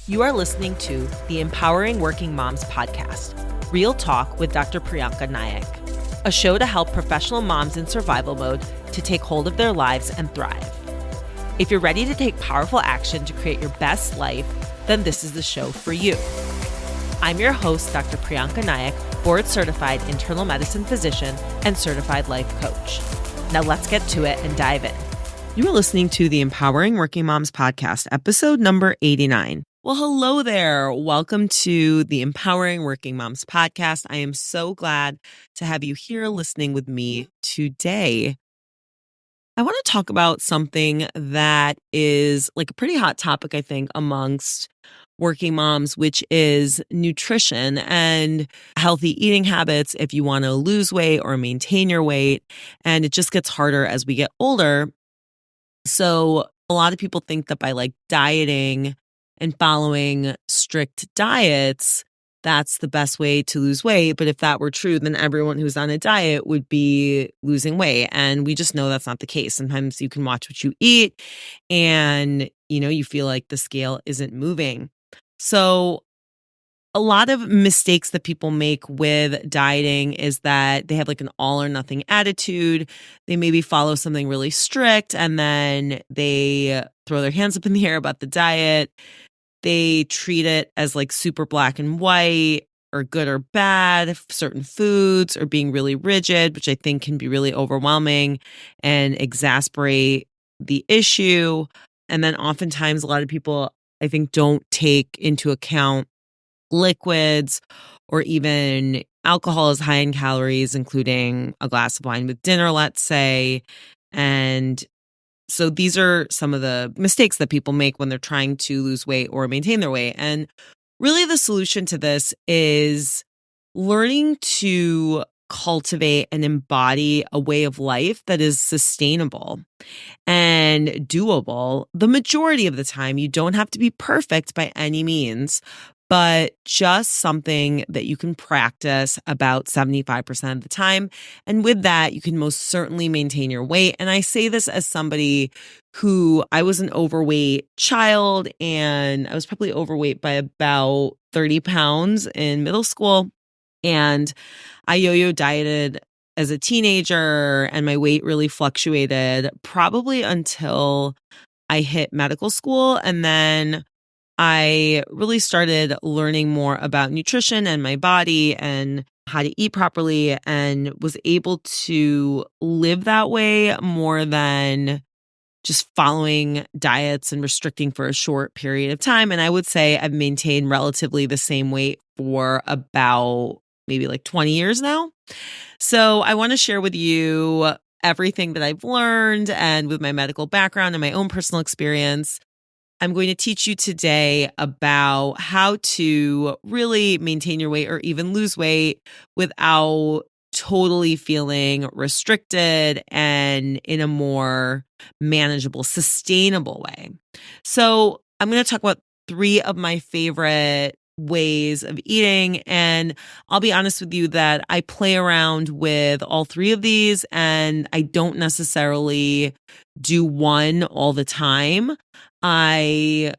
You are listening to the Empowering Working Moms podcast, Real Talk with Dr. Prianca Naik, a show to help professional moms in survival mode to take hold of their lives and thrive. If you're ready to take powerful action to create your best life, then this is the show for you. I'm your host, Dr. Prianca Naik, board-certified internal medicine physician and certified life coach. Now let's get to it and dive in. You are listening to the Empowering Working Moms podcast, episode number 89. Well, hello there. Welcome to the Empowering Working Moms podcast. I am so glad to have you here listening with me today. I want to talk about something that is like a pretty hot topic, I think, amongst working moms, which is nutrition and healthy eating habits if you want to lose weight or maintain your weight. And it just gets harder as we get older. So a lot of people think that by dieting and following strict diets, that's the best way to lose weight. But if that were true, then everyone who's on a diet would be losing weight. And we just know that's not the case. Sometimes you can watch what you eat and, you feel like the scale isn't moving. So a lot of mistakes that people make with dieting is that they have an all or nothing attitude. They maybe follow something really strict and then they throw their hands up in the air about the diet. They treat it as super black and white or good or bad, certain foods, or being really rigid, which I think can be really overwhelming and exasperate the issue. And then oftentimes a lot of people, I think, don't take into account liquids or even alcohol is high in calories, including a glass of wine with dinner, let's say. And so these are some of the mistakes that people make when they're trying to lose weight or maintain their weight. And really the solution to this is learning to cultivate and embody a way of life that is sustainable and doable. The majority of the time, you don't have to be perfect by any means, but just something that you can practice about 75% of the time. And with that, you can most certainly maintain your weight. And I say this as somebody who I was an overweight child, and I was probably overweight by about 30 pounds in middle school. And I yo-yo dieted as a teenager, and my weight really fluctuated probably until I hit medical school. And then I really started learning more about nutrition and my body and how to eat properly, and was able to live that way more than just following diets and restricting for a short period of time. And I would say I've maintained relatively the same weight for about maybe 20 years now. So I want to share with you everything that I've learned, and with my medical background and my own personal experience, I'm going to teach you today about how to really maintain your weight or even lose weight without totally feeling restricted and in a more manageable, sustainable way. So I'm going to talk about 3 of my favorite ways of eating. And I'll be honest with you that I play around with all 3 of these, and I don't necessarily do one all the time. I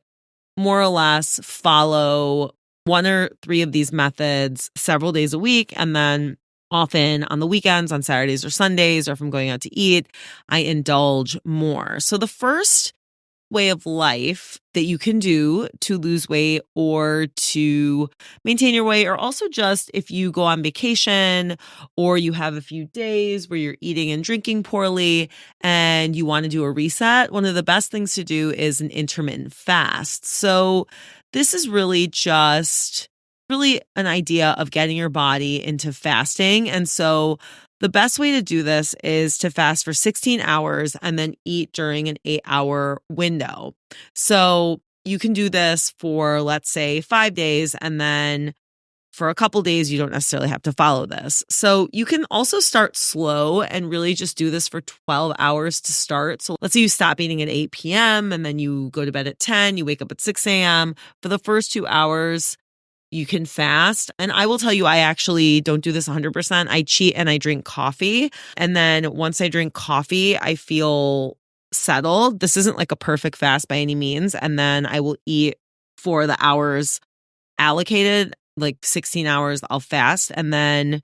more or less follow 1 or 3 of these methods several days a week. And then often on the weekends, on Saturdays or Sundays, or if I'm going out to eat, I indulge more. So the first way of life that you can do to lose weight or to maintain your weight, or also just if you go on vacation or you have a few days where you're eating and drinking poorly and you want to do a reset, one of the best things to do is an intermittent fast. So this is really just an idea of getting your body into fasting. And so the best way to do this is to fast for 16 hours and then eat during an 8-hour window. So you can do this for, let's say, 5 days, and then for a couple days, you don't necessarily have to follow this. So you can also start slow and really just do this for 12 hours to start. So let's say you stop eating at 8 p.m. and then you go to bed at 10, you wake up at 6 a.m. For the first 2 hours, you can fast. And I will tell you, I actually don't do this 100%. I cheat and I drink coffee. And then once I drink coffee, I feel settled. This isn't a perfect fast by any means. And then I will eat for the hours allocated, like 16 hours, I'll fast and then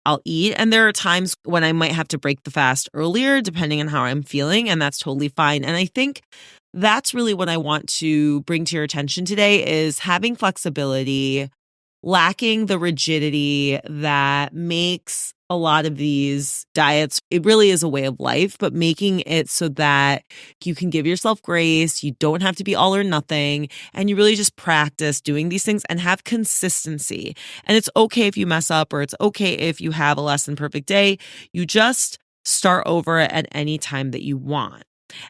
I'll eat. And there are times when I might have to break the fast earlier, depending on how I'm feeling, and that's totally fine. And I think that's really what I want to bring to your attention today is having flexibility, lacking the rigidity that makes a lot of these diets. It really is a way of life, but making it so that you can give yourself grace. You don't have to be all or nothing. And you really just practice doing these things and have consistency. And it's okay if you mess up or it's okay if you have a less than perfect day. You just start over at any time that you want.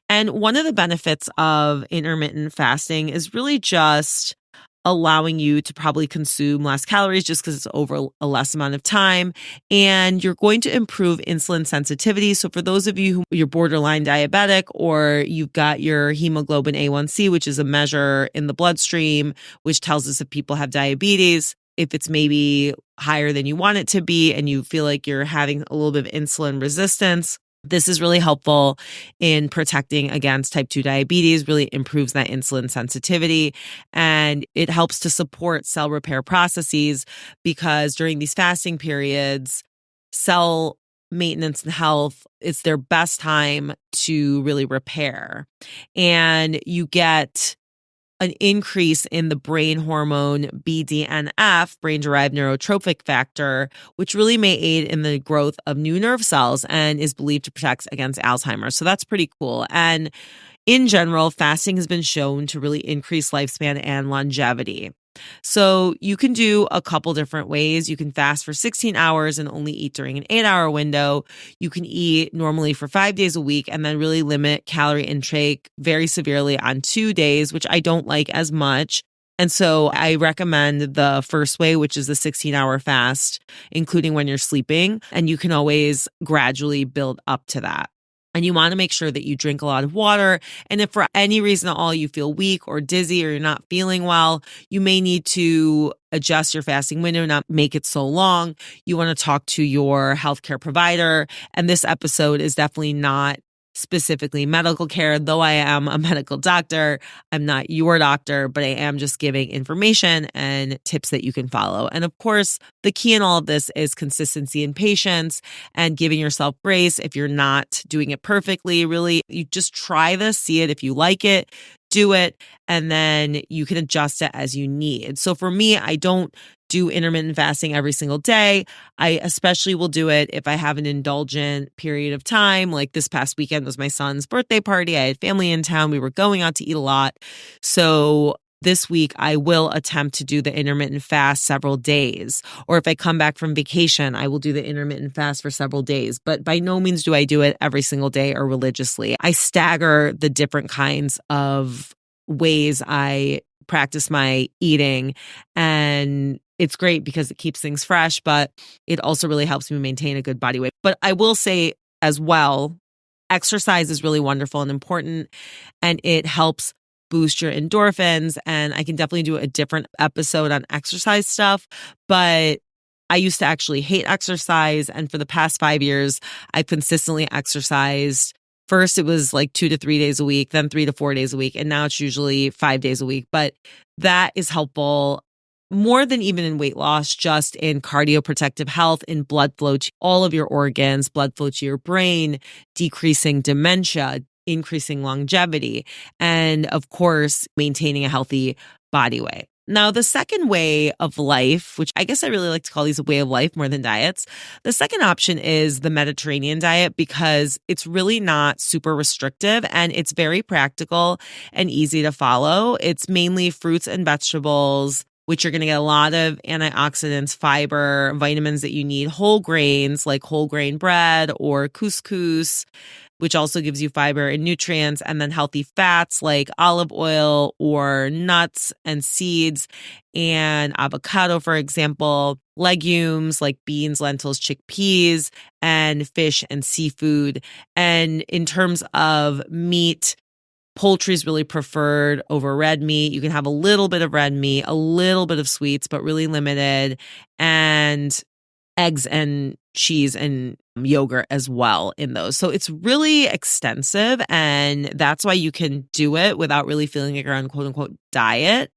And one of the benefits of intermittent fasting is really just allowing you to probably consume less calories just because it's over a less amount of time. And you're going to improve insulin sensitivity. So for those of you who you're borderline diabetic or you've got your hemoglobin A1C, which is a measure in the bloodstream, which tells us if people have diabetes, if it's maybe higher than you want it to be, and you feel like you're having a little bit of insulin resistance, this is really helpful in protecting against type 2 diabetes, really improves that insulin sensitivity, and it helps to support cell repair processes because during these fasting periods, cell maintenance and health, it's their best time to really repair. And you get an increase in the brain hormone BDNF, brain-derived neurotrophic factor, which really may aid in the growth of new nerve cells and is believed to protect against Alzheimer's. So that's pretty cool. And in general, fasting has been shown to really increase lifespan and longevity. So you can do a couple different ways. You can fast for 16 hours and only eat during an 8-hour window. You can eat normally for 5 days a week and then really limit calorie intake very severely on 2 days, which I don't like as much. And so I recommend the first way, which is the 16-hour fast, including when you're sleeping. And you can always gradually build up to that. And you want to make sure that you drink a lot of water. And if for any reason at all you feel weak or dizzy or you're not feeling well, you may need to adjust your fasting window, not make it so long. You want to talk to your healthcare provider. And this episode is definitely not specifically medical care, though I am a medical doctor. I'm not your doctor, but I am just giving information and tips that you can follow. And of course, the key in all of this is consistency and patience and giving yourself grace if you're not doing it perfectly. Really, you just try this, see it. If you like it, do it, and then you can adjust it as you need. So for me, I don't do intermittent fasting every single day. I especially will do it if I have an indulgent period of time. Like this past weekend was my son's birthday party. I had family in town. We were going out to eat a lot. So this week, I will attempt to do the intermittent fast several days. Or if I come back from vacation, I will do the intermittent fast for several days. But by no means do I do it every single day or religiously. I stagger the different kinds of ways I practice my eating. And it's great because it keeps things fresh, but it also really helps me maintain a good body weight. But I will say as well, exercise is really wonderful and important, and it helps boost your endorphins. And I can definitely do a different episode on exercise stuff, but I used to actually hate exercise. And for the past 5 years, I've consistently exercised. First, it was like 2 to 3 days a week, then 3 to 4 days a week. And now it's usually 5 days a week. But that is helpful more than even in weight loss, just in cardioprotective health, in blood flow to all of your organs, blood flow to your brain, decreasing dementia, increasing longevity, and of course, maintaining a healthy body weight. Now, the second way of life, which I guess I really like to call these a way of life more than diets, the second option is the Mediterranean diet because it's really not super restrictive and it's very practical and easy to follow. It's mainly fruits and vegetables, which you're going to get a lot of antioxidants, fiber, vitamins that you need, whole grains like whole grain bread or couscous, which also gives you fiber and nutrients, and then healthy fats like olive oil or nuts and seeds and avocado, for example, legumes like beans, lentils, chickpeas, and fish and seafood. And in terms of meat, poultry is really preferred over red meat. You can have a little bit of red meat, a little bit of sweets, but really limited. And eggs and cheese and yogurt as well in those. So it's really extensive, and that's why you can do it without really feeling like you're on quote unquote diet.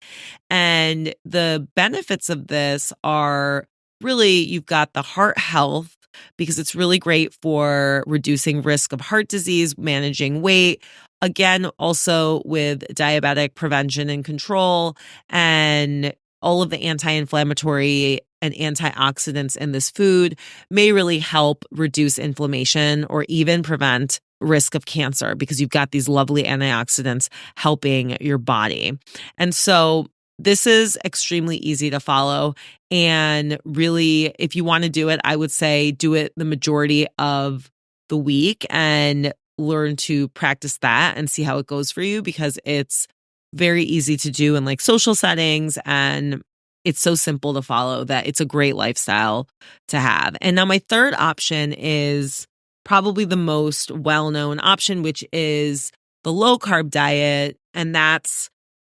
And the benefits of this are really, you've got the heart health because it's really great for reducing risk of heart disease, managing weight. Again, also with diabetic prevention and control, and all of the anti-inflammatory and antioxidants in this food may really help reduce inflammation or even prevent risk of cancer because you've got these lovely antioxidants helping your body. And so this is extremely easy to follow. And really, if you want to do it, I would say do it the majority of the week and learn to practice that and see how it goes for you, because it's very easy to do in like social settings, and it's so simple to follow that it's a great lifestyle to have. And now my third option is probably the most well-known option, which is the low-carb diet. And that's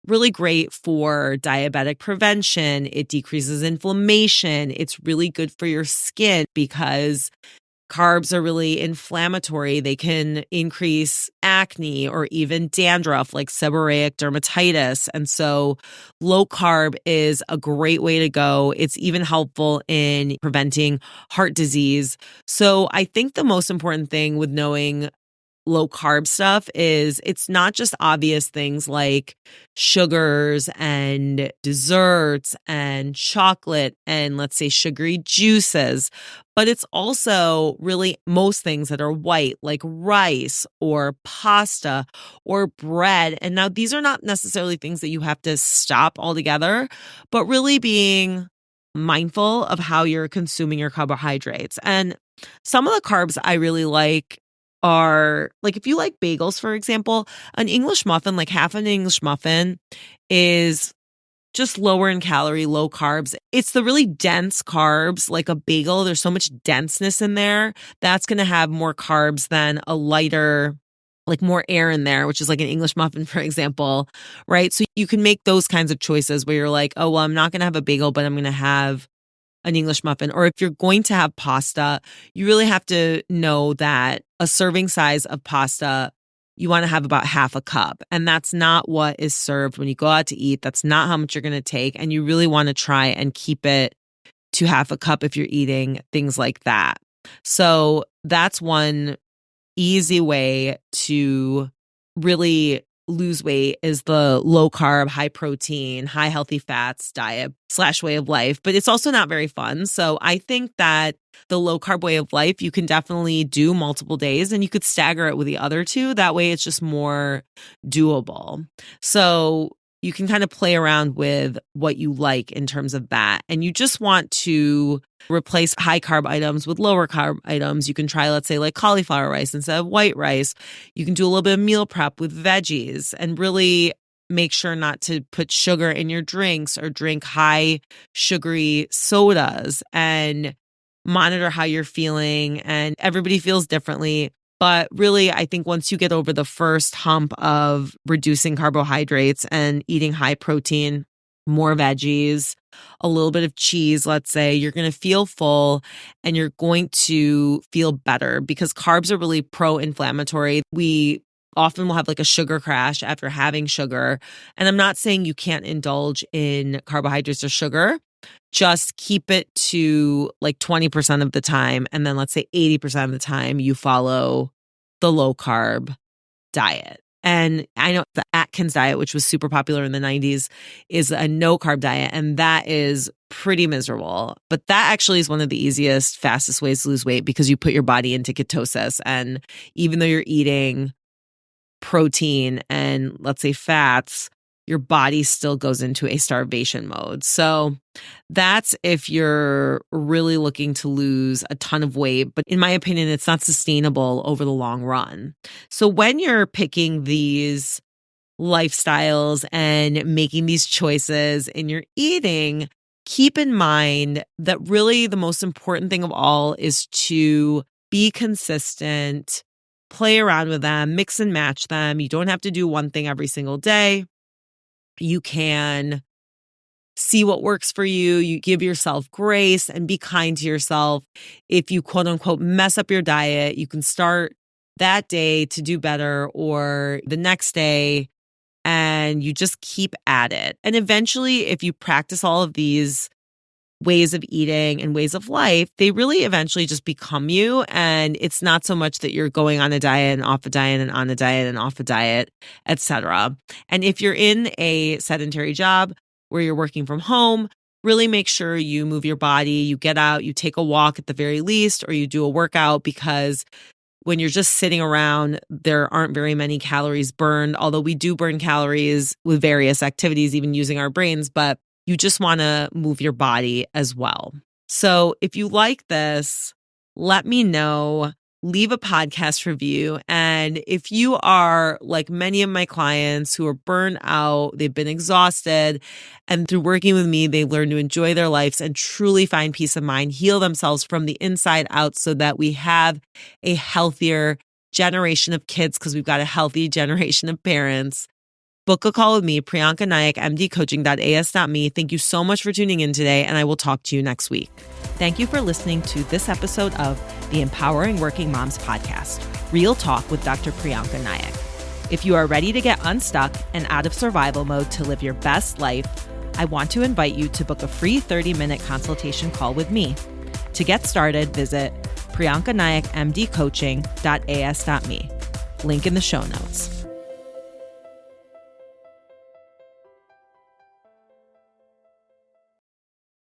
really great for diabetic prevention. It decreases inflammation. It's really good for your skin because carbs are really inflammatory. They can increase acne or even dandruff, like seborrheic dermatitis. And so low carb is a great way to go. It's even helpful in preventing heart disease. So I think the most important thing with knowing low carb stuff is it's not just obvious things like sugars and desserts and chocolate and, let's say, sugary juices, but it's also really most things that are white, like rice or pasta or bread. And now these are not necessarily things that you have to stop altogether, but really being mindful of how you're consuming your carbohydrates. And some of the carbs I really like are like, if you like bagels, for example, an English muffin, like half an English muffin is just lower in calorie, low carbs. It's the really dense carbs, like a bagel. There's so much denseness in there. That's going to have more carbs than a lighter, like more air in there, which is like an English muffin, for example, right? So you can make those kinds of choices where you're like, oh, well, I'm not going to have a bagel, but I'm going to have an English muffin. Or if you're going to have pasta, you really have to know that a serving size of pasta, you want to have about half a cup. And that's not what is served when you go out to eat. That's not how much you're going to take. And you really want to try and keep it to half a cup if you're eating things like that. So that's one easy way to really lose weight, is the low carb, high protein, high healthy fats diet / way of life. But it's also not very fun. So I think that the low carb way of life, you can definitely do multiple days and you could stagger it with the other two. That way it's just more doable. So you can kind of play around with what you like in terms of that. And you just want to replace high carb items with lower carb items. You can try, let's say, like cauliflower rice instead of white rice. You can do a little bit of meal prep with veggies and really make sure not to put sugar in your drinks or drink high sugary sodas, and monitor how you're feeling. And everybody feels differently. But really, I think once you get over the first hump of reducing carbohydrates and eating high protein, more veggies, a little bit of cheese, let's say, you're going to feel full and you're going to feel better because carbs are really pro-inflammatory. We often will have like a sugar crash after having sugar. And I'm not saying you can't indulge in carbohydrates or sugar. Just keep it to like 20% of the time. And then let's say 80% of the time you follow the low carb diet. And I know the Atkins diet, which was super popular in the 90s, is a no carb diet. And that is pretty miserable. But that actually is one of the easiest, fastest ways to lose weight because you put your body into ketosis. And even though you're eating protein and, let's say, fats, your body still goes into a starvation mode. So that's if you're really looking to lose a ton of weight. But in my opinion, it's not sustainable over the long run. So when you're picking these lifestyles and making these choices in your eating, keep in mind that really the most important thing of all is to be consistent, play around with them, mix and match them. You don't have to do one thing every single day. You can see what works for you. You give yourself grace and be kind to yourself. If you quote unquote mess up your diet, you can start that day to do better or the next day, and you just keep at it. And eventually, if you practice all of these ways of eating and ways of life, they really eventually just become you. And it's not so much that you're going on a diet and off a diet and on a diet and off a diet, etc. And if you're in a sedentary job where you're working from home, really make sure you move your body, you get out, you take a walk at the very least, or you do a workout, because when you're just sitting around, there aren't very many calories burned, although we do burn calories with various activities, even using our brains, but you just want to move your body as well. So if you like this, let me know. Leave a podcast review. And if you are like many of my clients who are burned out, they've been exhausted, and through working with me, they learn to enjoy their lives and truly find peace of mind, heal themselves from the inside out so that we have a healthier generation of kids, because we've got a healthy generation of parents. Book a call with me, Prianca Naik, mdcoaching.as.me. Thank you so much for tuning in today, and I will talk to you next week. Thank you for listening to this episode of the Empowering Working Moms podcast, Real Talk with Dr. Prianca Naik. If you are ready to get unstuck and out of survival mode to live your best life, I want to invite you to book a free 30-minute consultation call with me. To get started, visit priancanaikmdcoaching.as.me. Link in the show notes.